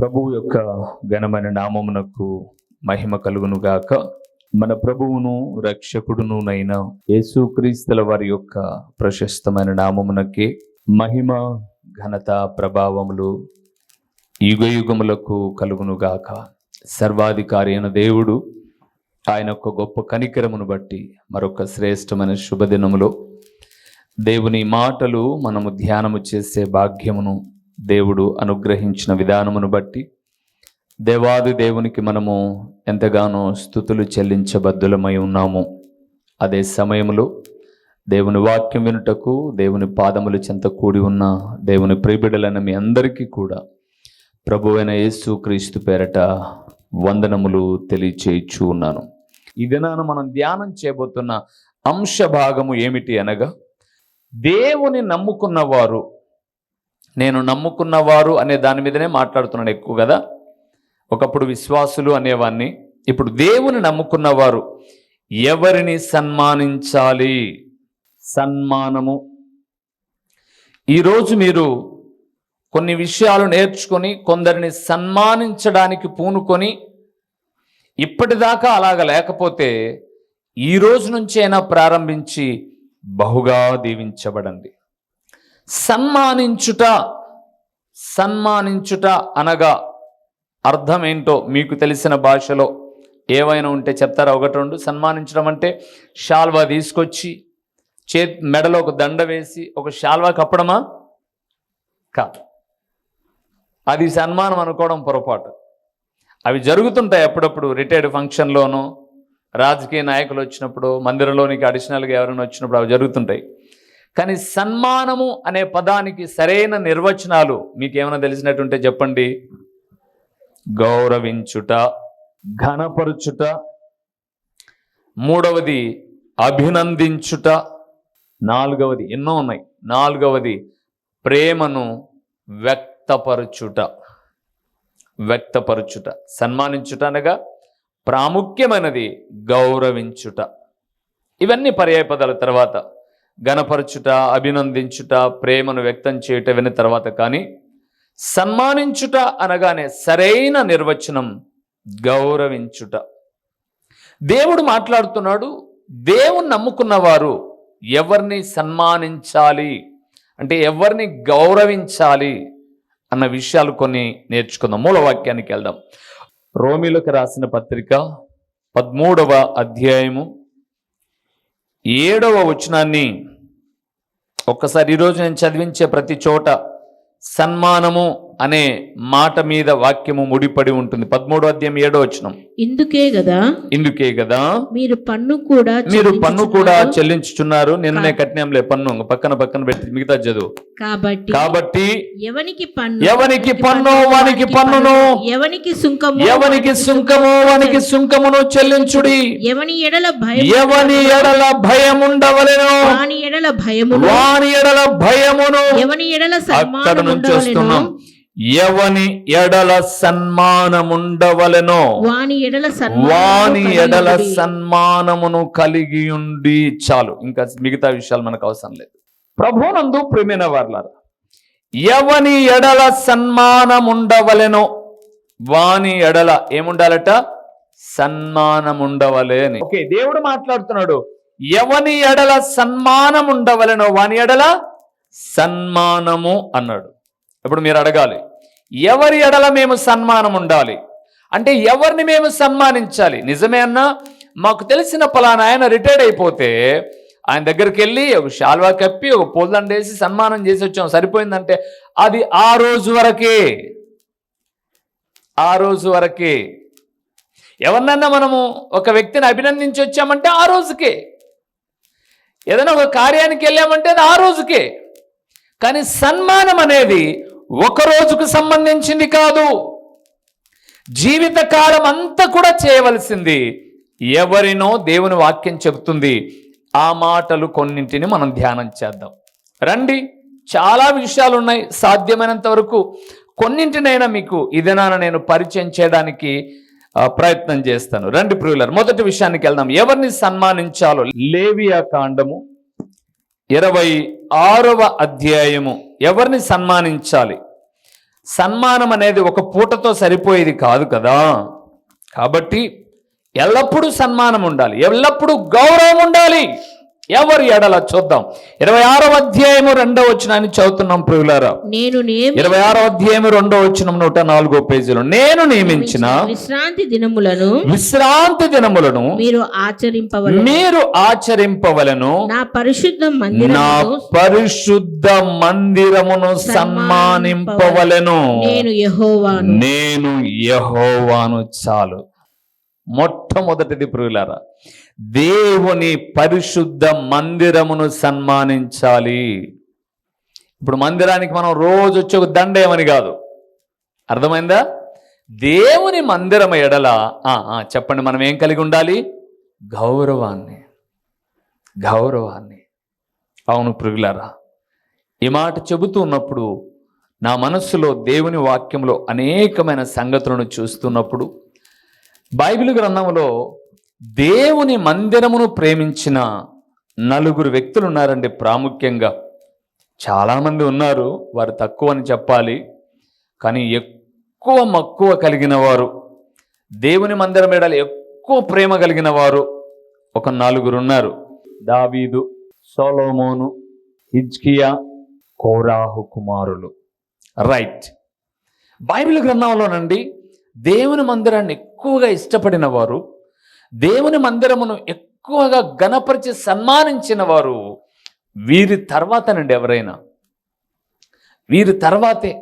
ప్రభువు యొక్క ఘనమైన నామమునకు మహిమ కలుగును గాక. మన ప్రభువును రక్షకుడునునైన యేసుక్రీస్తుల వారి యొక్క ప్రశస్తమైన నామమునకే మహిమ, ఘనత, ప్రభావములు యుగయుగములకు కలుగును గాక. సర్వాధికారి అయిన దేవుడు ఆయన యొక్క గొప్ప కనికరమును బట్టి మరొక శ్రేష్టమైన శుభదినములో దేవుని మాటలు మనము ధ్యానము చేసే భాగ్యమును దేవుడు అనుగ్రహించిన విధానమును బట్టి దేవాది దేవునికి మనము ఎంతగానో స్తుతులు చెల్లించబద్దులమై ఉన్నాము. అదే సమయంలో దేవుని వాక్యం వినుటకు దేవుని పాదముల చెంత కూడి ఉన్న దేవుని ప్రియబిడ్డలైన మీ అందరికీ కూడా ప్రభువైన యేసుక్రీస్తు పేరట వందనములు తెలియచేయచ్చు ఉన్నాను. ఈ దినాన మనం ధ్యానం చేయబోతున్న అంశ భాగము ఏమిటి అనగా, దేవుని నమ్ముకున్నవారు, నేను నమ్ముకున్నవారు అనే దాని మీదనే మాట్లాడుతున్నాను ఎక్కువ కదా. ఒకప్పుడు విశ్వాసులు అనేవాన్ని, ఇప్పుడు దేవుని నమ్ముకున్నవారు ఎవరిని సన్మానించాలి? సన్మానము. ఈరోజు మీరు కొన్ని విషయాలు నేర్చుకొని కొందరిని సన్మానించడానికి పూనుకొని ఇప్పటిదాకా అలాగ లేకపోతే ఈ రోజు నుంచైనా ప్రారంభించి బహుగా దీవించబడండి. సన్మానించుట అనగా అర్థం ఏంటో మీకు తెలిసిన భాషలో ఏవైనా ఉంటే చెప్తారా? ఒకటి రెండు. సన్మానించడం అంటే శాల్వా తీసుకొచ్చి మెడలో ఒక దండ వేసి ఒక శాల్వా కప్పడమా? కాదు. అది సన్మానం అనుకోవడం పొరపాటు. అవి జరుగుతుంటాయి అప్పుడప్పుడు. రిటైర్డ్ ఫంక్షన్లోనూ, రాజకీయ నాయకులు వచ్చినప్పుడు, మందిరంలోనికి అడిషనల్గా ఎవరైనా వచ్చినప్పుడు అవి జరుగుతుంటాయి. కానీ సన్మానము అనే పదానికి సరైన నిర్వచనాలు మీకేమైనా తెలిసినట్టుంటే చెప్పండి. గౌరవించుట, ఘనపరుచుట, మూడవది అభినందించుట, నాలుగవది ఎన్నో ఉన్నాయి. నాలుగవది ప్రేమను వ్యక్తపరచుట. సన్మానించుట అనగా ప్రాముఖ్యమైనది గౌరవించుట. ఇవన్నీ పర్యాయ పదాల తర్వాత ఘనపరచుట, అభినందించుట, ప్రేమను వ్యక్తం చేయటం విన్న తర్వాత కానీ సన్మానించుట అనగానే సరైన నిర్వచనం గౌరవించుట. దేవుడు మాట్లాడుతున్నాడు, దేవుని నమ్ముకున్నవారు ఎవరిని సన్మానించాలి అంటే ఎవరిని గౌరవించాలి అన్న విషయాలు కొన్ని నేర్చుకుందాం. మూల వాక్యానికి వెళ్దాం. రోమీలకు రాసిన పత్రిక 13వ అధ్యాయము 7వ వచనాన్ని ఒక్కసారి ఈరోజు నేను చదివించే ప్రతి చోట సన్మానము అనే మాట మీద వాక్యము ముడిపడి ఉంటుంది. 13వ అధ్యాయం 7వ వచనం. ఇందుకే గదా మీరు పన్ను కూడా చెల్లించుచున్నారు. నిన్ననే కట్టినంలే పన్ను, పక్కన పెట్టి మిగతా చదువు. కాబట్టి ఎవనికి పన్ను వానికి పన్నును, ఎవనికి సుంకము వానికి సుంకమును చెల్లించుడి. ఎవని ఎడల భయముండవలెను వాని ఎడల భయమును. అక్కడ నుంచి వస్తున్నాం. ఎవని ఎడల సన్మానముండవలెనో వాని ఎడల సన్మానమును కలిగి ఉండి చాలు. ఇంకా మిగతా విషయాలు మనకు అవసరం లేదు. ప్రభువునందు ప్రియమైన వారలారా, ఎవని ఎడల సన్మానముండవలెనో వాని ఎడల ఏముండాలట? సన్మానముండవలే అని. ఓకే, దేవుడు మాట్లాడుతున్నాడు. ఎవని ఎడల సన్మానముండవలెనో వాని ఎడల సన్మానము అన్నాడు. ఇప్పుడు మీరు అడగాలి, ఎవరి ఎడల మేము సన్మానం ఉండాలి అంటే ఎవరిని మేము సన్మానించాలి? నిజమే అన్నా, మాకు తెలిసిన పలానా ఆయన రిటైర్డ్ అయిపోతే ఆయన దగ్గరికి వెళ్ళి ఒక శాల్వా కప్పి ఒక పూలదండేసి సన్మానం చేసి వచ్చాం, సరిపోయిందంటే అది ఆ రోజు వరకే. ఎవరినన్నా మనము ఒక వ్యక్తిని అభినందించి వచ్చామంటే ఆ రోజుకే. ఏదైనా ఒక కార్యానికి వెళ్ళామంటే అది ఆ రోజుకే. కానీ సన్మానం అనేది ఒక రోజుకు సంబంధించింది కాదు, జీవితకాలం అంతా కూడా చేయవలసింది. ఎవరినో దేవుని వాక్యం చెబుతుంది. ఆ మాటలు కొన్నింటిని మనం ధ్యానం చేద్దాం రండి. చాలా విషయాలు ఉన్నాయి. సాధ్యమైనంత వరకు కొన్నింటినైనా మీకు ఇదేనా నేను పరిచయం చేయడానికి ప్రయత్నం చేస్తాను. రండి ప్రియులారా, మొదటి విషయానికి వెళ్దాం. ఎవరిని సన్మానించాలో. లేవియా కాండము 26వ అధ్యాయము. ఎవరిని సన్మానించాలి? సన్మానం అనేది ఒక పూటతో సరిపోయేది కాదు కదా. కాబట్టి ఎల్లప్పుడూ సన్మానం ఉండాలి, ఎల్లప్పుడూ గౌరవం ఉండాలి. ఎవరి ఎడల చూద్దాం. 26వ అధ్యాయము 2వ వచనాన్ని చదువుతున్నాం ప్రియులారా. 26వ అధ్యాయము 2వ వచనం 104వ పేజీలో, నేను నియమించిన విశ్రాంతి దినములను మీరు ఆచరింపవలను, నా పరిశుద్ధ మందిరమును సన్మానింపవలను, నేను యెహోవాను. చాలు. మొట్టమొదటిది ప్రియులారా, దేవుని పరిశుద్ధ మందిరమును సన్మానించాలి. ఇప్పుడు మందిరానికి మనం రోజు వచ్చి ఒక దండ ఏమని కాదు, అర్థమైందా? దేవుని మందిరం ఎడల చెప్పండి, మనం ఏం కలిగి ఉండాలి? గౌరవాన్ని. అవును ప్రియులారా, ఈ మాట చెబుతూ ఉన్నప్పుడు నా మనస్సులో దేవుని వాక్యంలో అనేకమైన సంగతులను చూస్తున్నప్పుడు, బైబిల్ గ్రంథంలో దేవుని మందిరమును ప్రేమించిన 4 వ్యక్తులు ఉన్నారండి. ప్రాముఖ్యంగా చాలామంది ఉన్నారు, వారు తక్కువ అని చెప్పాలి, కానీ ఎక్కువ మక్కువ కలిగిన వారు, దేవుని మందిరం ఎడల ఎక్కువ ప్రేమ కలిగిన వారు ఒక 4 ఉన్నారు. దావీదు, సొలొమోను, హిజ్కియా, కోరాహు కుమారులు. రైట్. బైబిల్ గ్రంథంలోనండి దేవుని మందిరాన్ని ఎక్కువగా ఇష్టపడిన వారు, దేవుని మందిరమును ఎక్కువగా ఘనపరిచి సన్మానించిన వారు వీరి తర్వాతనండి. ఎవరైనా వీరి తర్వాతే.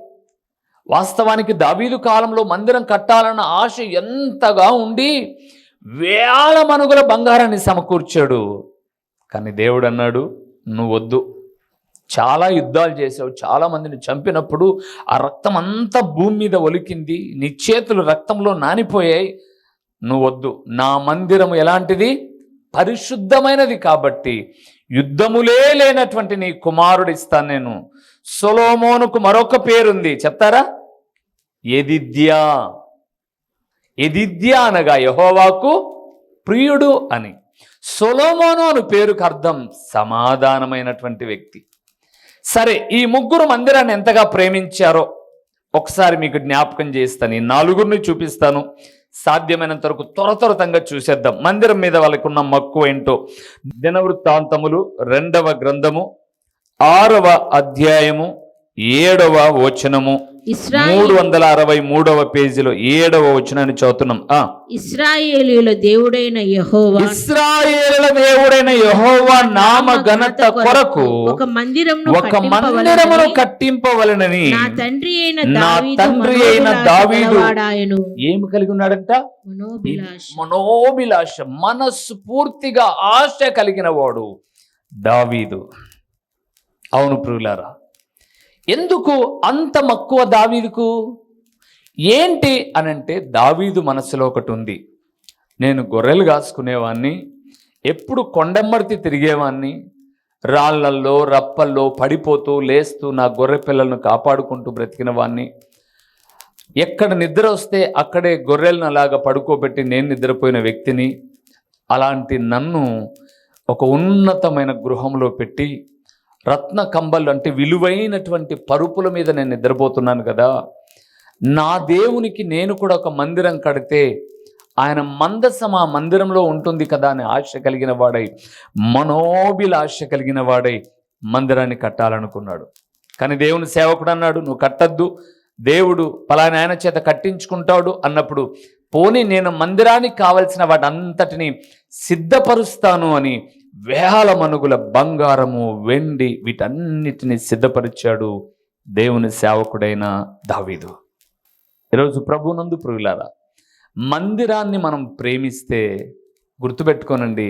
వాస్తవానికి దావీదు కాలంలో మందిరం కట్టాలన్న ఆశ ఎంతగా ఉండి వేల మనుగుల బంగారాన్ని సమకూర్చాడు. కానీ దేవుడు అన్నాడు, నువ్వు వద్దు. చాలా యుద్ధాలు చేసావు, చాలా మందిని చంపినప్పుడు ఆ రక్తం అంతా భూమి మీద ఒలికింది, నీ చేతులు రక్తంలో నానిపోయాయి, నువ్వు వద్దు. నా మందిరము ఎలాంటిది? పరిశుద్ధమైనది. కాబట్టి యుద్ధములే లేనటువంటి నీ కుమారుడు ఇస్తాను నేను. సొలొమోనుకు మరొక పేరుంది, చెప్తారా? యెదిద్యా. యెదిద్యా అనగా యెహోవాకు ప్రియుడు అని. సొలొమోను అని పేరుకు అర్థం సమాధానమైనటువంటి వ్యక్తి. సరే, ఈ 3 మందిరాన్ని ఎంతగా ప్రేమించారో ఒకసారి మీకు జ్ఞాపకం చేస్తాను. ఈ 4 చూపిస్తాను. సాధ్యమైనంత వరకు త్వరత్వరతంగా చూసేద్దాం. మందిరం మీద వాళ్ళకు ఉన్న మక్కువ ఏంటో. దినవృత్తాంతములు 2వ గ్రంథము 6వ అధ్యాయము 7వ వచనము 363వ పేజీలో 7వ వచనాన్ని చదువుతున్నాం. ఇశ్రాయేలీయుల దేవుడైన యెహోవా నామ ఘనత కొరకు ఒక మందిరమును కట్టింపవలెనని నా తండ్రి అయిన దావీదు ఏమి కలిగి ఉన్నాడంట? మనోభిలాష. మనస్సు పూర్తిగా ఆశ కలిగిన వాడు దావీదు. అవును ప్రియులారా, ఎందుకు అంత మక్కువ దావీదుకు? ఏంటి అనంటే, దావీదు మనసులో ఒకటి ఉంది. నేను గొర్రెలు కాసుకునేవాడిని, ఎప్పుడు కొండెమ్మడితి తిరిగేవాడిని, రాళ్లల్లో రప్పల్లో పడిపోతూ లేస్తూ నా గొర్రె పిల్లలను కాపాడుకుంటూ బ్రతికిన వాడిని. ఎక్కడ నిద్ర వస్తే అక్కడే గొర్రెలను అలాగా పడుకోబెట్టి నేను నిద్రపోయిన వ్యక్తిని. అలాంటి నన్ను ఒక ఉన్నతమైన గృహంలో పెట్టి రత్న కంబళ్ళు అంటే విలువైనటువంటి పరుపుల మీద నేను నిద్రపోతున్నాను కదా. నా దేవునికి నేను కూడా ఒక మందిరం కడితే ఆయన మందసం ఆ మందిరంలో ఉంటుంది కదా అని ఆశ కలిగిన వాడై, మనోభిలాష కలిగిన వాడై మందిరాన్ని కట్టాలనుకున్నాడు. కానీ దేవుని సేవకుడు అన్నాడు, నువ్వు కట్టద్దు, దేవుడు పలానా ఆయన చేత కట్టించుకుంటాడు అన్నప్పుడు, పోనీ నేను మందిరానికి కావలసిన వాటంతటిని సిద్ధపరుస్తాను అని వేల మనుగుల బంగారము, వెండి వీటన్నిటిని సిద్ధపరిచాడు దేవుని సేవకుడైన దావీదు. ఈరోజు ప్రభునందు ప్రియులారా, మందిరాన్ని మనం ప్రేమిస్తే గుర్తుపెట్టుకోనండి,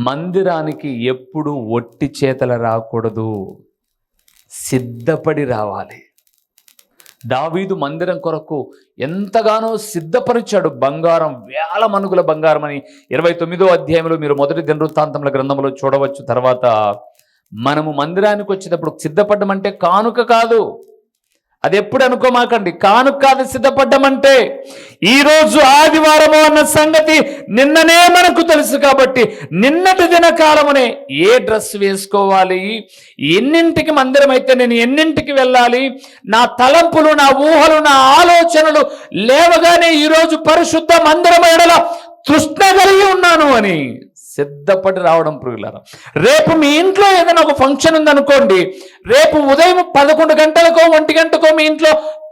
మందిరానికి ఎప్పుడు ఒట్టి చేతల రాకూడదు, సిద్ధపడి రావాలి. దావీదు మందిరం కొరకు ఎంతగానో సిద్ధపరిచాడు. బంగారం, వేల మనుగుల బంగారం అని 29వ అధ్యాయంలో మీరు మొదటి దినవృత్తాంతముల గ్రంథంలో చూడవచ్చు. తర్వాత మనము మందిరానికి వచ్చేటప్పుడు సిద్ధపడ్డం అంటే కానుక కాదు, అది ఎప్పుడు అనుకోమాకండి. కానుక కాదు సిద్ధపడ్డమంటే, ఈరోజు ఆదివారము అన్న సంగతి నిన్ననే మనకు తెలుసు కాబట్టి నిన్నటి దినకాలమునే ఏ డ్రెస్ వేసుకోవాలి, ఎన్నింటికి మందిరం అయితే నేను ఎన్నింటికి వెళ్ళాలి, నా తలంపులు, నా ఊహలు, నా ఆలోచనలు లేవగానే ఈరోజు పరిశుద్ధ మందిరం ఎడల తృష్ణ కలిగి ఉన్నాను అని సిద్ధపడి రావడం ప్రియులారా. రేపు మీ ఇంట్లో ఏదైనా ఒక ఫంక్షన్ ఉందనుకోండి, రేపు ఉదయం 11 గంటలకో 1 గంటకో మీ ఇంట్లో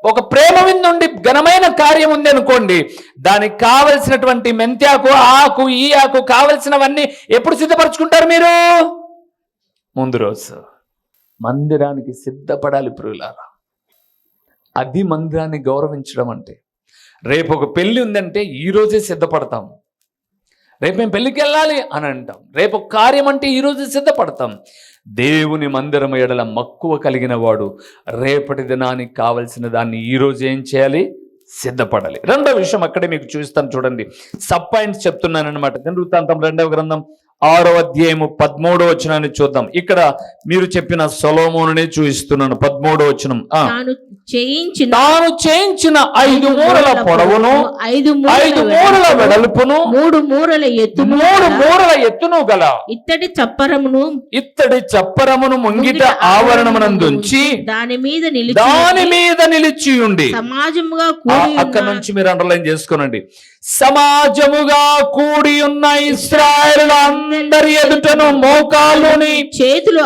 ఒక ప్రేమ విందుండి ఘనమైన కార్యం ఉంది అనుకోండి, దానికి కావలసినటువంటి మెంత్యాకు, ఆకు, ఈ ఆకు కావలసినవన్నీ ఎప్పుడు సిద్ధపరచుకుంటారు మీరు? ముందు రోజు. మందిరానికి సిద్ధపడాలి ప్రియులారా. అది మందిరాన్ని గౌరవించడం అంటే. రేపు ఒక పెళ్లి ఉందంటే ఈరోజే సిద్ధపడతాం. రేపు మేము పెళ్ళికి వెళ్ళాలి అని అంటాం. రేపు కార్యం అంటే ఈరోజు సిద్ధపడతాం. దేవుని మందిరం ఎడల మక్కువ కలిగిన వాడు రేపటి దినానికి కావలసిన దాన్ని ఈరోజు ఏం చేయాలి? సిద్ధపడాలి. రెండో విషయం అక్కడే మీకు చూస్తాను చూడండి. సబ్ పాయింట్స్ చెప్తున్నాను అనమాట. దినవృత్తాంతం 2వ గ్రంథం 6వ అధ్యాయము 13వ వచనాన్ని చూద్దాం. ఇక్కడ మీరు చెప్పిన సొలొమోనునే చూపిస్తున్నాను. 13వ వచనం. తాను చేయించిన 5 మూరల పొడవును, 5 మూరల వెడల్పును, 3 మూరల ఎత్తును గల ఇత్తడి చప్పరమును ముంగిట ఆవరణమునందుంచి దాని మీద నిలిచి ఉండి సమాజముగా అక్కడ నుంచి మీరు అండర్లైన్ చేసుకోనండి. సమాజముగా కూడి ఉన్న ఇశ్రాయేలులందరి ఎదుటను మోకాలుని చేతులు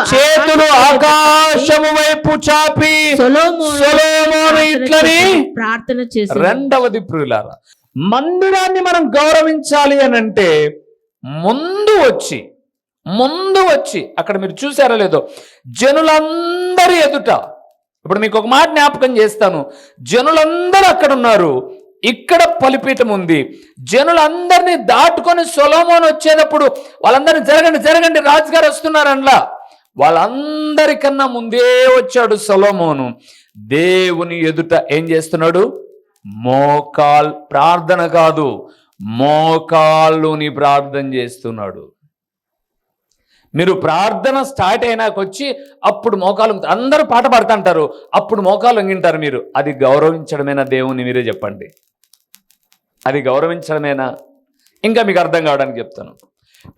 ఆకాశము వైపు చాపి సొలొమోను ఇట్లని ప్రార్థన చేసి. రెండవది ప్రియులారా, మందిరాన్ని మనం గౌరవించాలి అని అంటే ముందు వచ్చి అక్కడ మీరు చూసారో లేదో, జనులందరి ఎదుట. ఇప్పుడు మీకు ఒక మాట జ్ఞాపకం చేస్తాను. జనులందరూ అక్కడ ఉన్నారు, ఇక్కడ బలిపీఠం ఉంది. జనులందరినీ దాటుకొని సొలొమోను వచ్చేటప్పుడు వాళ్ళందరినీ జరగండి రాజుగారు వస్తున్నారనలా. వాళ్ళందరికన్నా ముందే వచ్చాడు సొలొమోను. దేవుని ఎదుట ఏం చేస్తున్నాడు? ప్రార్థన కాదు, మోకాళ్ళుని ప్రార్థన చేస్తున్నాడు. మీరు ప్రార్థన స్టార్ట్ అయినాకొచ్చి అప్పుడు మోకాలు, అందరూ పాట పాడుతుంటారు, అప్పుడు మోకాలు వంగింటారు మీరు. అది గౌరవించడమేనా? దేవుని మీరే చెప్పండి. అది గౌరవించడమేనా? ఇంకా మీకు అర్థం కావడానికి చెప్తాను.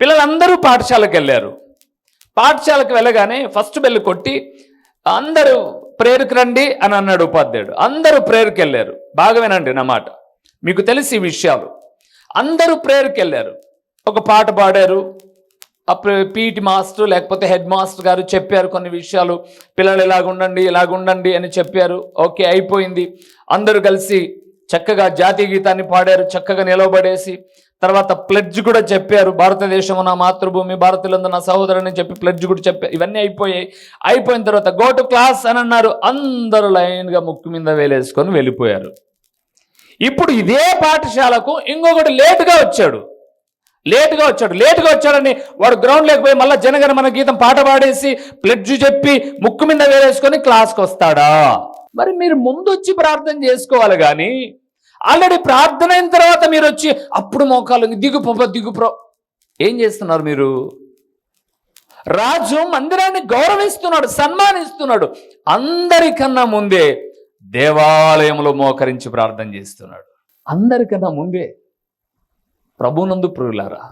పిల్లలందరూ పాఠశాలకు వెళ్ళారు. పాఠశాలకు వెళ్ళగానే ఫస్ట్ బెల్ కొట్టి అందరూ ప్రేయర్కి రండి అని అన్నాడు ఉపాధ్యాయుడు. అందరూ ప్రేయర్కి వెళ్ళారు. బాగా వినండి నా మాట, మీకు తెలిసి ఈ విషయాలు. అందరూ ప్రేయర్కి వెళ్ళారు, ఒక పాట పాడారు. అప్పుడు పీటీ మాస్టర్ లేకపోతే హెడ్ మాస్టర్ గారు చెప్పారు కొన్ని విషయాలు. పిల్లలు ఇలాగుండండి అని చెప్పారు. ఓకే, అయిపోయింది. అందరూ కలిసి చక్కగా జాతీయ గీతాన్ని పాడారు, చక్కగా నిలవబడేసి. తర్వాత ప్లెడ్జ్ కూడా చెప్పారు. భారతదేశం నా మాతృభూమి, భారతీయులందరూ నా సహోదరుని చెప్పి ప్లెడ్జ్ కూడా చెప్పారు. ఇవన్నీ అయిపోయాయి. అయిపోయిన తర్వాత గో టు క్లాస్ అని అన్నారు. అందరూ లైన్గా ముక్కు మీద వేలేసుకొని వెళ్ళిపోయారు. ఇప్పుడు ఇదే పాఠశాలకు ఇంకొకటి లేటుగా వచ్చాడని వాడు గ్రౌండ్ లేకపోయి మళ్ళీ జనగణమన గీతం పాట పాడేసి ప్లెడ్జ్ చెప్పి ముక్కు మీద వేలేసుకొని క్లాస్కి వస్తాడా? మరి మీరు ముందు వచ్చి ప్రార్థన చేసుకోవాలి కానీ ఆల్రెడీ ప్రార్థన అయిన తర్వాత మీరు వచ్చి అప్పుడు మోకాలు దిగుప్రో ఏం చేస్తున్నారు మీరు? రాజు మందిరాన్ని గౌరవిస్తున్నాడు, సన్మానిస్తున్నాడు. అందరికన్నా ముందే దేవాలయంలో మోకరించి ప్రార్థన చేస్తున్నాడు. అందరికన్నా ముందే. ప్రభునందు ప్రియులారా,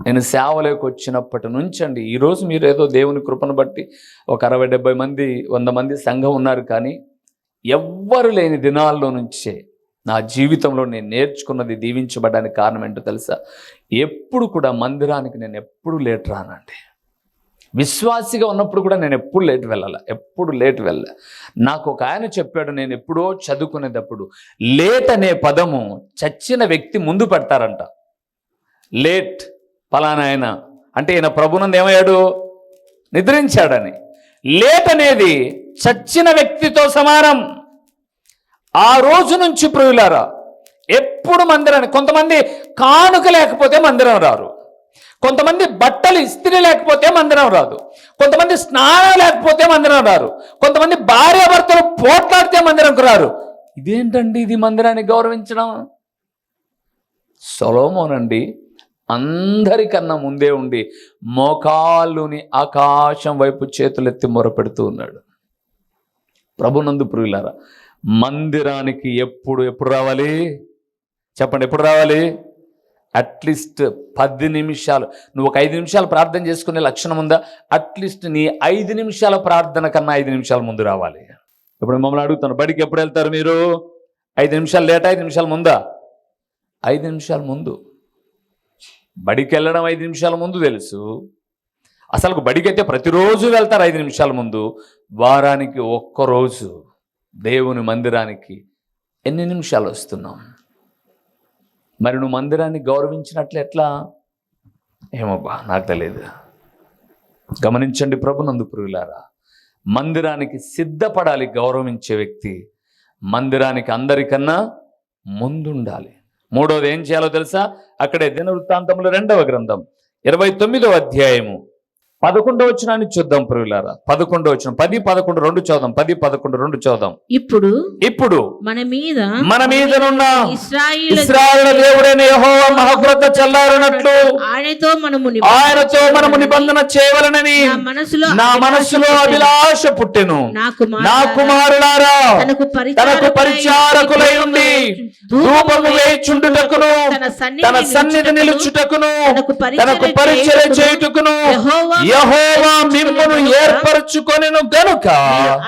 నేను సేవలోకి వచ్చినప్పటి నుంచి అండి, ఈరోజు మీరు ఏదో దేవుని కృపను బట్టి ఒక 60-70 మంది 100 మంది సంఘం ఉన్నారు, కానీ ఎవ్వరు లేని దినాల్లో నుంచే నా జీవితంలో నేను నేర్చుకున్నది, దీవించబడడానికి కారణం ఏంటో తెలుసా? ఎప్పుడు కూడా మందిరానికి నేను ఎప్పుడు లేట్ రానండి. విశ్వాసిగా ఉన్నప్పుడు కూడా నేను ఎప్పుడు లేట్ వెళ్ళాల. నాకు ఒక ఆయన చెప్పాడు, నేను ఎప్పుడో చదువుకునేటప్పుడు లేట్ అనే పదము చచ్చిన వ్యక్తి ముందు పెడతారంట. లేట్ ఫలానా ఆయన అంటే ఈయన ప్రభునందు ఏమయ్యాడు? నిద్రించాడని. లేట్ అనేది చచ్చిన వ్యక్తితో సమానం. ఆ రోజు నుంచి ప్రియులారా ఎప్పుడు మందిరానికి, కొంతమంది కానుక లేకపోతే మందిరం రారు, కొంతమంది బట్టలు ఇస్త్రీ లేకపోతే మందిరం రాదు, కొంతమంది స్నానం లేకపోతే మందిరం రారు, కొంతమంది భార్యాభర్తలు పోట్లాడితే మందిరంకు రారు. ఇదేంటండి ఇది మందిరాన్ని గౌరవించడం? సొలొమోనండి అందరికన్నా ముందే ఉండి మోకాళ్ళుని ఆకాశం వైపు చేతులెత్తి మొరపెడుతూ ఉన్నాడు. ప్రభునందు ప్రియులారా, మందిరానికి ఎప్పుడు రావాలి చెప్పండి? ఎప్పుడు రావాలి? అట్లీస్ట్ 10 నిమిషాలు. నువ్వు ఒక 5 నిమిషాలు ప్రార్థన చేసుకునే లక్షణం ఉందా? అట్లీస్ట్ నీ 5 నిమిషాల ప్రార్థన కన్నా 5 నిమిషాల ముందు రావాలి. ఇప్పుడు మమ్మల్ని అడుగుతాను, బడికి ఎప్పుడు వెళ్తారు మీరు? 5 నిమిషాలు లేటా, 5 నిమిషాల ముందా? 5 నిమిషాల ముందు. బడికి వెళ్ళడం 5 నిమిషాల ముందు తెలుసు. అసలు బడికి అయితే ప్రతిరోజు వెళ్తారు 5 నిమిషాల ముందు. వారానికి ఒక్కరోజు దేవుని మందిరానికి ఎన్ని నిమిషాలు వస్తున్నాం? మరి నువ్వు మందిరాన్ని గౌరవించినట్లు ఎట్లా? ఏమోబ్బా, నాకు తెలియదు. గమనించండి ప్రభునందు ప్రియులారా, మందిరానికి సిద్ధపడాలి గౌరవించే వ్యక్తి. మందిరానికి అందరికన్నా ముందుండాలి. మూడవది ఏం చేయాలో తెలుసా? అక్కడే దినవృత్తాంతములు 2వ గ్రంథం 29వ అధ్యాయము 11వ వచనాన్ని చూద్దాం ప్రియులారా. 11వ వచనం, 10, 11, 2 చదుదాం. 10, 11, 2 చదుదాం. ఇప్పుడు మన మీదనున్న ఇశ్రాయేలు దేవుడైన యెహోవా మహోగ్రత చల్లారునట్లు ఆయనతో మనము నిబంధన చేయవలెనని నా మనసులో అభిలాష పుట్టెను. నా కుమారులారా, తనకు పరిచారకులై ఉండి ధూపము వేయుచుండుటకును, తన సన్నిధి నిలుచుటకును, తనకు పరిచర్య చేయుటకును యెహోవా మిమ్మును ఏర్పరచుకొనెను గనుక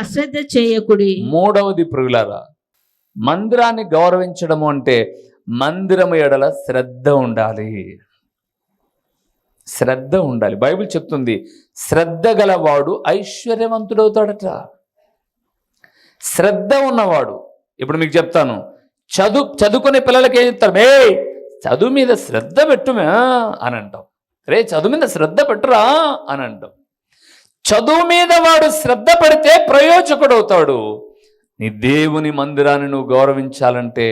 అశ్రద్ధ చేయకుడి. మూడవది ప్రియులారా, మందిరాన్ని గౌరవించడము అంటే మందిరము ఎడల శ్రద్ధ ఉండాలి. శ్రద్ధ ఉండాలి. బైబిల్ చెప్తుంది, శ్రద్ధ గలవాడు ఐశ్వర్యవంతుడవుతాడట. శ్రద్ధ ఉన్నవాడు. ఇప్పుడు మీకు చెప్తాను, చదువుకునే పిల్లలకి ఏం చెప్తారు? చదువు మీద శ్రద్ధ పెట్టుమే అని అంటాం. చదువు మీద శ్రద్ధ పెట్టురా అని అంటాం. చదువు మీద వాడు శ్రద్ధ పెడితే ప్రయోజకుడు అవుతాడు. నీ దేవుని మందిరాన్ని నువ్వు గౌరవించాలంటే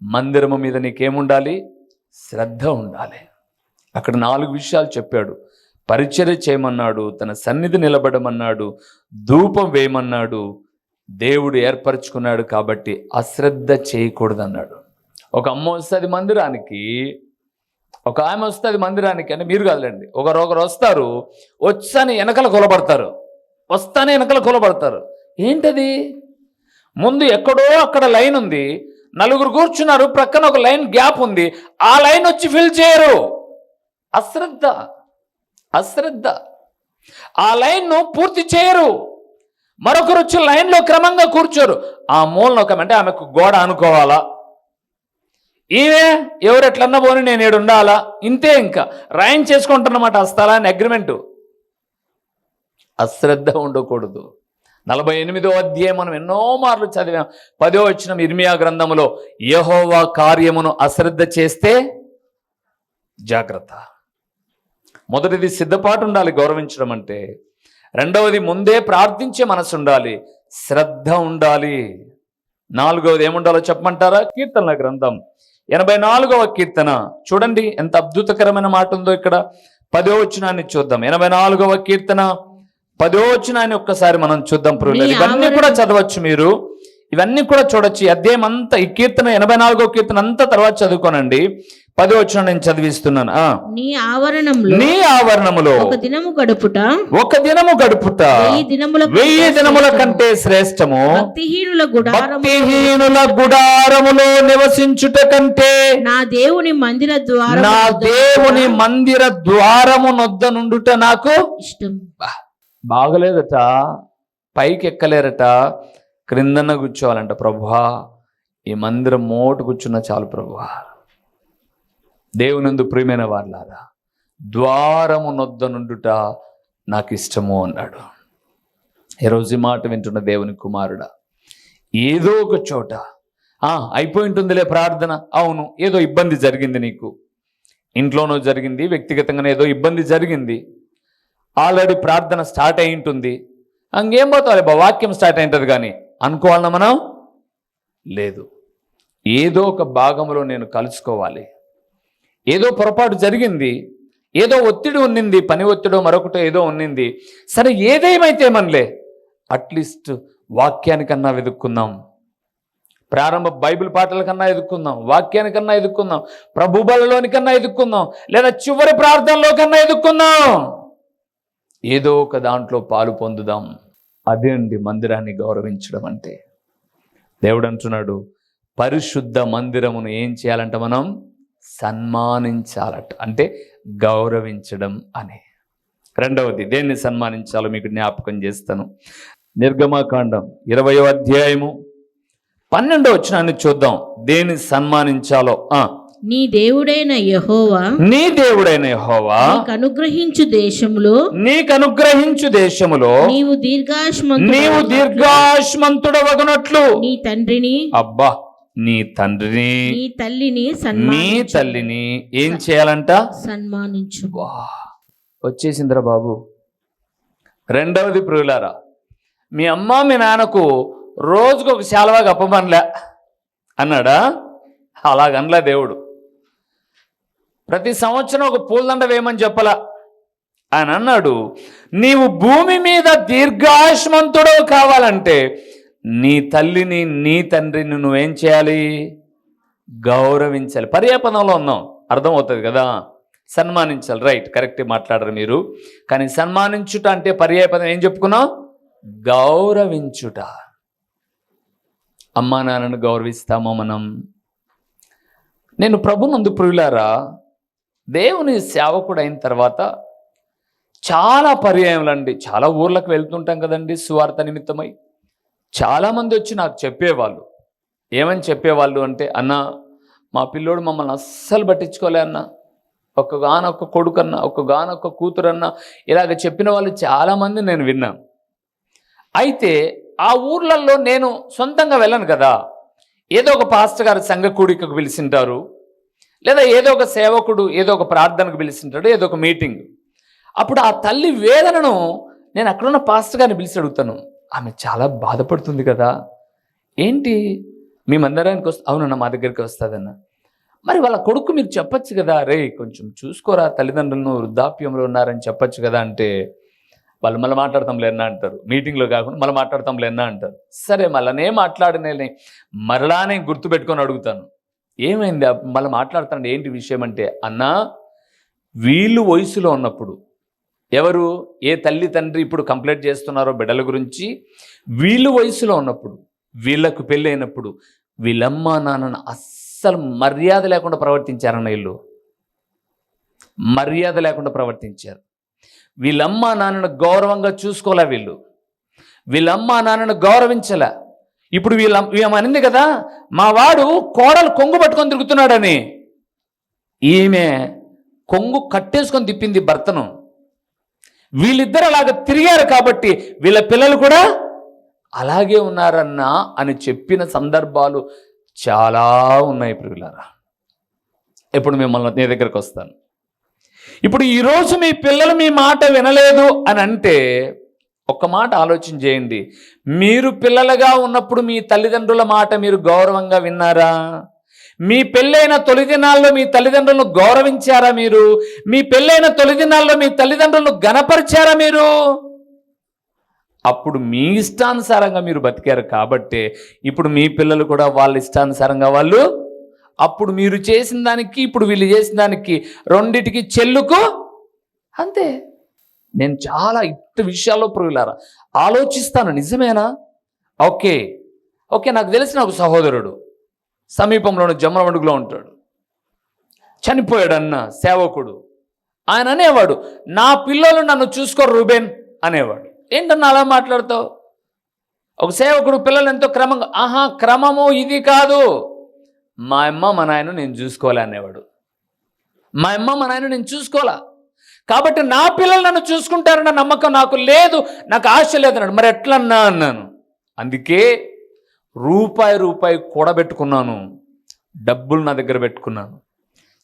మందిరము మీద నీకేముండాలి? శ్రద్ధ ఉండాలి. అక్కడ 4 విషయాలు చెప్పాడు. పరిచర్య చేయమన్నాడు, తన సన్నిధి నిలబడమన్నాడు, ధూపం వేయమన్నాడు. దేవుడు ఏర్పరచుకున్నాడు కాబట్టి అశ్రద్ధ చేయకూడదన్నాడు. ఒక అమ్మ వస్తుంది మందిరానికి, ఒక ఆమె వస్తుంది మందిరానికి. అంటే మీరు కాదులేండి, ఒకరు వస్తారు, వచ్చని వెనకల కొలబడతారు. ఏంటది? ముందు ఎక్కడో అక్కడ లైన్ ఉంది, 4 కూర్చున్నారు, ప్రక్కన ఒక లైన్ గ్యాప్ ఉంది, ఆ లైన్ వచ్చి ఫిల్ చేయరు. అశ్రద్ధ. ఆ లైన్ను పూర్తి చేయరు. మరొకరు వచ్చి లైన్లో క్రమంగా కూర్చోరు. ఆ మూలన ఒక, అంటే ఆమెకు గోడ అనుకోవాలా, ఈమె ఎవరెట్లన్నా పోని నేను ఏడు ఉండాలా, ఇంతే. ఇంకా రాయం చేసుకుంటున్నమాట ఆ స్థలాన్ని, అగ్రిమెంటు. అశ్రద్ధ ఉండకూడదు. 48వ అధ్యాయం మనం ఎన్నో మార్లు చదివాం. 10వ వచనం ఇర్మియా గ్రంథములో, యెహోవా కార్యమును అశ్రద్ధ చేస్తే జాగ్రత్త. మొదటిది సిద్ధపాటు ఉండాలి గౌరవించడం అంటే. రెండవది ముందే ప్రార్థించే మనసు ఉండాలి, శ్రద్ధ ఉండాలి. 4వది ఏముండాలో చెప్పమంటారా? కీర్తనల గ్రంథం 84వ కీర్తన చూడండి, ఎంత అద్భుతకరమైన మాట ఉందో ఇక్కడ. 10వ వచనాన్ని చూద్దాం. 84వ కీర్తన 10వ వచనాన్ని ఒక్కసారి మనం చూద్దాం. ఇవన్నీ కూడా చదవచ్చు, మీరు ఇవన్నీ కూడా చూడొచ్చు. ఈ అధ్యాయం అంతా, ఈ కీర్తన 84వ కీర్తన అంతా తర్వాత చదువుకోనండి. 10వ వచనం నేను చదివిస్తున్నాను. నీ ఆవరణములో ఒక దినము గడుపుట 1000 దినముల కంటే శ్రేష్టము. భక్తిహీనుల గుడారములో నివసించుట కంటే నా దేవుని మందిర ద్వారము నొద్ద నుండుట నాకు ఇష్టం. బాగలేదట, పైకి ఎక్కలేరట, క్రిందన కూర్చోవాలంట. ప్రభువా, ఈ మందిరం మోటు కూర్చున్న చాలు ప్రభువా. దేవునందు ప్రియమైన వారులారా, ద్వారము నొద్ద నుండుట నాకు ఇష్టము అన్నాడు. ఈరోజు ఈ మాట వింటున్న దేవుని కుమారుడా, ఏదో ఒక చోట అయిపోయి ఉంటుందిలే ప్రార్థన. అవును, ఏదో ఇబ్బంది జరిగింది, నీకు ఇంట్లోనో జరిగింది, వ్యక్తిగతంగానే ఏదో ఇబ్బంది జరిగింది, ఆల్రెడీ ప్రార్థన స్టార్ట్ అయి ఉంటుంది. ఇంకేం పోతావు, వాక్యం స్టార్ట్ అయింటుంది కానీ అనుకోవాలన్నా మనం లేదు. ఏదో ఒక భాగంలో నేను కలుసుకోవాలి. ఏదో పొరపాటు జరిగింది, ఏదో ఒత్తిడి ఉన్నింది, పని ఒత్తిడో మరొకటో ఏదో ఉన్నింది. సరే, ఏదేమైతే మనలే, అట్లీస్ట్ వాక్యానికన్నా వెతుక్కుందాం, ప్రారంభ బైబిల్ పాటల కన్నా ఎదుక్కుందాం, వాక్యానికన్నా ఎదుక్కుందాం, ప్రభు బలలోనికన్నా ఎదుక్కుందాం, లేదా చివరి ప్రార్థనలో కన్నా ఎదుక్కుందాం. ఏదో ఒక దాంట్లో పాలు పొందుదాం. అదే అండి మందిరాన్ని గౌరవించడం అంటే. దేవుడు అంటున్నాడు, పరిశుద్ధ మందిరమును ఏం చేయాలంట? మనం సన్మానించాలట, అంటే గౌరవించడం అని. రెండవది దేన్ని సన్మానించాలో మీకు జ్ఞాపకం చేస్తాను. నిర్గమకాండం 20వ అధ్యాయము 12వ వచనాన్ని చూద్దాం. దేన్ని సన్మానించాలో. నీ దేవుడైన యెహోవా నీ దేవుడైన యెహోవా నీకు అనుగ్రహించు దేశములో నీవు దీర్ఘాయుష్మంతుడవగునట్లు నీ తండ్రిని అబ్బా నీ తండ్రిని నీ తల్లిని నీ తల్లిని ఏం చేయాలంట? సన్మానించు. వచ్చేసిందిరా బాబు. రెండవది ప్రియులారా, మీ అమ్మ మీ నాన్నకు రోజుకు ఒక శాలువా కప్పమనలే అన్నాడా? అలాగనలే దేవుడు. ప్రతి సంవత్సరం ఒక పూలదండ వేయమని చెప్పలా. ఆయన అన్నాడు, నీవు భూమి మీద దీర్ఘాయుష్మంతుడు కావాలంటే నీ తల్లిని నీ తండ్రిని నువ్వేం చేయాలి? గౌరవించాలి. పర్యాపదంలో ఉన్నాం, అర్థమవుతుంది కదా. సన్మానించాలి, రైట్, కరెక్ట్ మాట్లాడరు మీరు. కానీ సన్మానించుట అంటే పర్యాయపదం ఏం చెప్పుకున్నాం? గౌరవించుట. అమ్మా నాన్నను గౌరవిస్తామో మనం? నేను ప్రభునందు ప్రియులారా, దేవుని సేవకుడు అయిన తర్వాత చాలా పర్యాయములండి, చాలా ఊర్లకు వెళ్తుంటాం కదండి సువార్త నిమిత్తమై. చాలామంది వచ్చి నాకు చెప్పేవాళ్ళు. ఏమని చెప్పేవాళ్ళు అంటే, అన్న మా పిల్లోడు మమ్మల్ని అస్సలు పట్టించుకోలే అన్న, ఒక్కగానొక్క కొడుకన్నా, ఒక్కగానొక్క కూతురన్నా, ఇలాగ చెప్పిన వాళ్ళు చాలామంది నేను విన్నాను. అయితే ఆ ఊర్లలో నేను సొంతంగా వెళ్ళను కదా. ఏదో ఒక పాస్టర్ గారు సంఘ కూడికకు పిలిచింటారు, లేదా ఏదో ఒక సేవకుడు ఏదో ఒక ప్రార్థనకు పిలిచింటాడు, ఏదో ఒక మీటింగ్. అప్పుడు ఆ తల్లి వేదనను నేను అక్కడున్న పాస్టర్ గారిని పిలిచి అడుగుతాను. ఆమె చాలా బాధపడుతుంది కదా, ఏంటి మీ మందిరానికి అవునన్న మా దగ్గరికి వస్తుందన్న. మరి వాళ్ళ కొడుకు మీరు చెప్పచ్చు కదా, రే కొంచెం చూసుకోరా తల్లిదండ్రులను, వృద్ధాప్యంలో ఉన్నారని చెప్పచ్చు కదా అంటే, వాళ్ళు మళ్ళీ మాట్లాడతాం లేనా అంటారు. మీటింగ్లో కాకుండా మళ్ళీ మాట్లాడతాం లేనా అంటారు. సరే మళ్ళీ మాట్లాడినే మరలానే గుర్తుపెట్టుకొని అడుగుతాను, ఏమైంది మళ్ళీ మాట్లాడుతాను ఏంటి విషయం అంటే, అన్నా వీళ్ళు వయసులో ఉన్నప్పుడు, ఎవరు ఏ తల్లి తండ్రి ఇప్పుడు కంప్లైంట్ చేస్తున్నారో బిడ్డల గురించి, వీళ్ళు వయసులో ఉన్నప్పుడు, వీళ్ళకు పెళ్ళి అయినప్పుడు వీళ్ళమ్మ నాన్నను అస్సలు మర్యాద లేకుండా ప్రవర్తించారన్న. వీళ్ళు మర్యాద లేకుండా ప్రవర్తించారు. వీళ్ళమ్మ నాన్నను గౌరవంగా చూసుకోలే, వీళ్ళమ్మ నాన్నను గౌరవించలే. ఇప్పుడు వీళ్ళనింది కదా, మా వాడు కోడలు కొంగు పట్టుకొని తిరుగుతున్నాడని. ఈమె కొంగు కట్టేసుకొని తిప్పింది భర్తను. వీళ్ళిద్దరు అలాగ తిరిగారు కాబట్టి వీళ్ళ పిల్లలు కూడా అలాగే ఉన్నారన్నా అని చెప్పిన సందర్భాలు చాలా ఉన్నాయి ప్రియులారా. ఇప్పుడు మిమ్మల్ని నీ దగ్గరకు వస్తాను. ఇప్పుడు ఈరోజు మీ పిల్లలు మీ మాట వినలేదు అని అంటే ఒక్క మాట ఆలోచన చేయండి. మీరు పిల్లలుగా ఉన్నప్పుడు మీ తల్లిదండ్రుల మాట మీరు గౌరవంగా విన్నారా? మీ పెళ్ళైన తొలి దినాల్లో మీ తల్లిదండ్రులను గౌరవించారా మీరు? మీ పెళ్ళైన తొలి దినాల్లో మీ తల్లిదండ్రులను గణపరిచారా మీరు? అప్పుడు మీ ఇష్టానుసారంగా మీరు బతికారు కాబట్టే ఇప్పుడు మీ పిల్లలు కూడా వాళ్ళ ఇష్టానుసారంగా వాళ్ళు, అప్పుడు మీరు చేసిన దానికి ఇప్పుడు వీళ్ళు చేసిన దానికి రెండిటికి చెల్లుకు అంతే. నేను చాలా ఇట్ట విషయాల్లో ప్రియులారా ఆలోచిస్తాను. నిజమేనా? ఓకే, నాకు తెలిసిన ఒక సహోదరుడు సమీపంలోని జమ్మలమడుగులో ఉంటాడు. చనిపోయాడన్న సేవకుడు. ఆయన అనేవాడు, నా పిల్లలు నన్ను చూసుకోరు రూబేన్ అనేవాడు. ఏంటన్నా అలా మాట్లాడతావు? ఒక సేవకుడు పిల్లలు ఎంతో క్రమంగా, క్రమము ఇది కాదు, మా అమ్మ మా నాయన నేను చూసుకోలే అనేవాడు. మా అమ్మ మా నాయన నేను చూసుకోలే కాబట్టి నా పిల్లలు నన్ను చూసుకుంటారన్న నమ్మకం నాకు లేదు, నాకు ఆశ లేదన్నాడు. మరి ఎట్లన్నా అన్నాను. అందుకే రూపాయి కూడబెట్టుకున్నాను, డబ్బులు నా దగ్గర పెట్టుకున్నాను.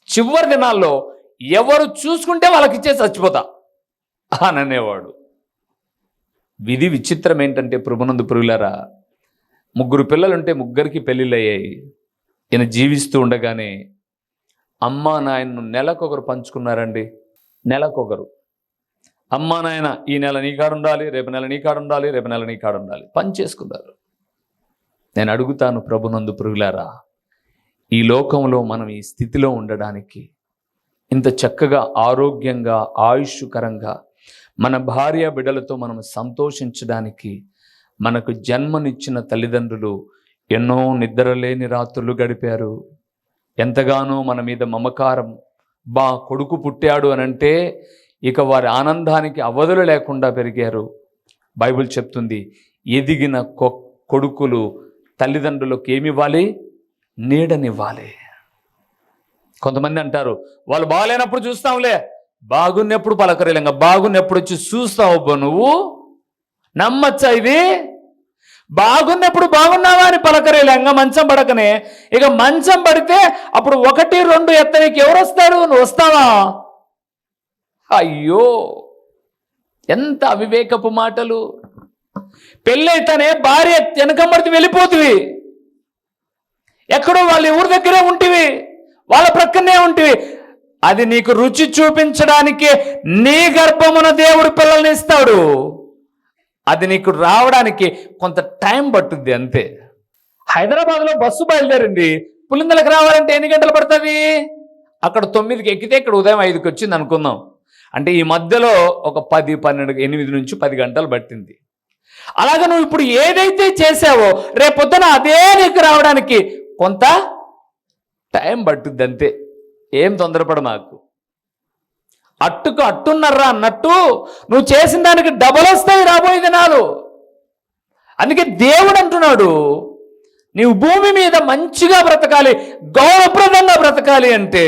చివరి దినాల్లో ఎవరు చూసుకుంటే వాళ్ళకి ఇచ్చేసి చచ్చిపోతా అని అనేవాడు. విధి విచిత్రం ఏంటంటే ప్రభునందు ప్రియులారా, 3 పిల్లలుంటే 3కి పెళ్ళిళ్ళు అయ్యాయి. ఈయన జీవిస్తూ ఉండగానే అమ్మా నాయనను నెలకొకరు పంచుకున్నారండి. నెలకొకరు. అమ్మా నాయన ఈ నెల నీ కాడ ఉండాలి, రేపు నెల నీ కాడ ఉండాలి, రేపు నెల నీ కాడ ఉండాలి, పంచేసుకున్నారు. నేను అడుగుతాను ప్రభునందు ప్రియులారా, ఈ లోకంలో మనం ఈ స్థితిలో ఉండడానికి, ఇంత చక్కగా ఆరోగ్యంగా ఆయుష్కరంగా మన భార్య బిడ్డలతో మనం సంతోషించడానికి మనకు జన్మనిచ్చిన తల్లిదండ్రులు ఎన్నో నిద్రలేని రాత్రులు గడిపారు. ఎంతగానో మన మీద మమకారం. కొడుకు పుట్టాడు అనంటే ఇక వారి ఆనందానికి అవధులు లేకుండా పెరిగారు. బైబిల్ చెప్తుంది, ఎదిగిన కొడుకులు తల్లిదండ్రులకు ఏమివ్వాలి? నీడనివ్వాలి. కొంతమంది అంటారు, వాళ్ళు బాగాలేనప్పుడు చూస్తాంలే, బాగున్నప్పుడు పలకరేలంగా, బాగున్నప్పుడు వచ్చి చూస్తావు నువ్వు, నమ్మచ్చా ఇది? బాగున్నప్పుడు బాగున్నావా అని పలకరేలంగా మంచం పడకనే, ఇక మంచం పడితే అప్పుడు 1, 2 ఎత్తనికి ఎవరు వస్తారు? నువ్వు వస్తావా? అయ్యో, ఎంత అవివేకపు మాటలు. పెళ్ళైతేనే భార్య వెనకమ్మడితే వెళ్ళిపోతుంది, ఎక్కడో వాళ్ళ ఊరి దగ్గరే ఉంటివి, వాళ్ళ ప్రక్కనే ఉంటివి. అది నీకు రుచి చూపించడానికి నీ గర్భమున దేవుడు పిల్లల్ని ఇస్తాడు. అది నీకు రావడానికి కొంత టైం పట్టుద్ది అంతే. హైదరాబాద్లో బస్సు బయలుదేరింది, పులిందలకు రావాలంటే ఎన్ని గంటలు పడుతుంది? అక్కడ 9కి ఎక్కితే ఇక్కడ ఉదయం 5కి వచ్చింది అనుకుందాం. అంటే ఈ మధ్యలో ఒక 10, 12, 8 నుంచి 10 గంటలు పట్టింది. అలాగే నువ్వు ఇప్పుడు ఏదైతే చేసావో రేపొద్దున అదే నీకు రావడానికి కొంత టైం పట్టుద్ది అంతే. ఏం తొందరపడ మాకు. అట్టుకు అట్టున్నర్రా అన్నట్టు నువ్వు చేసిన దానికి డబల్ వస్తాయి రాబోయే దినాలు. అందుకే దేవుడు అంటున్నాడు, నీవు భూమి మీద మంచిగా బ్రతకాలి, గౌరవప్రదంగా బ్రతకాలి అంటే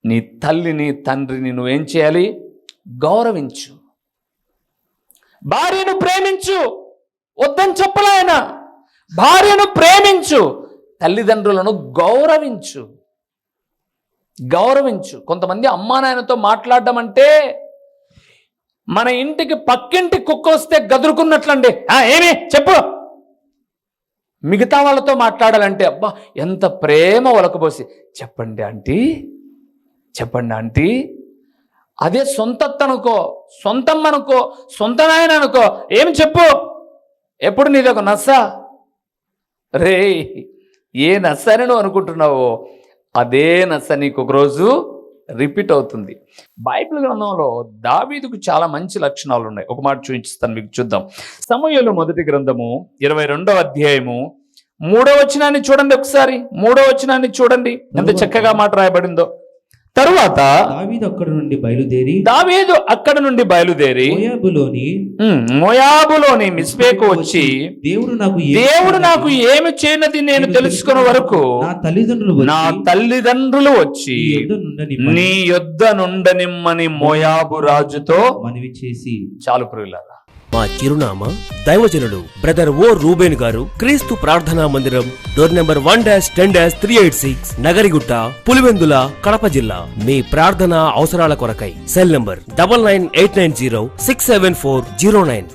నీ తల్లిని తండ్రిని నువ్వేం చేయాలి? గౌరవించు. భార్యను ప్రేమించు, వద్దని చెప్పలే ఆయన. భార్యను ప్రేమించు, తల్లిదండ్రులను గౌరవించు. కొంతమంది అమ్మా నాయనతో మాట్లాడడం అంటే మన ఇంటికి పక్కింటి కుక్క వస్తే గదురుకున్నట్లండి. ఏమి చెప్పు. మిగతా వాళ్ళతో మాట్లాడాలంటే అబ్బా ఎంత ప్రేమ ఒలకబోసి, చెప్పండి ఆంటీ. అదే సొంతత్తనుకో, సొంతమ్మ అనుకో, సొంత నాయన అనుకో, ఏమి చెప్పు. ఎప్పుడు నీదొక నస్స. రే, ఏ నస్స అని నువ్వు అనుకుంటున్నావో అదే నస్స నీకు ఒకరోజు రిపీట్ అవుతుంది. బైబిల్ గ్రంథంలో దావీదుకు చాలా మంచి లక్షణాలు ఉన్నాయి. ఒక మాట చూపిస్తాను మీకు, చూద్దాం. సమూయేలు మొదటి గ్రంథము 22వ అధ్యాయము 3వ వచనాన్ని చూడండి. ఒకసారి 3వ వచనాన్ని చూడండి, ఎంత చక్కగా మాట రాయబడిందో. తరువాత దావీదు అక్కడ నుండి బయలుదేరి మోయాబులోని మిస్పేకు వచ్చి, దేవుడు నాకు ఏమి చేయనది నేను తెలుసుకునే వరకు నా తల్లిదండ్రులు వచ్చి నీ యొద్ద నుండనిమ్మని మోయాబు రాజుతో మనవి చేసి. చాలు ప్రియులారా, మా చిరునామా దైవజనులు బ్రదర్ ఓ రూబేన్ గారు, క్రీస్తు ప్రార్థనా మందిరం, డోర్ నెంబర్ 1-10-386, నగరిగుట్ట, పులివెందుల, కడప జిల్లా. మీ ప్రార్థనా అవసరాల కొరకై సెల్ నంబర్ 9989067409.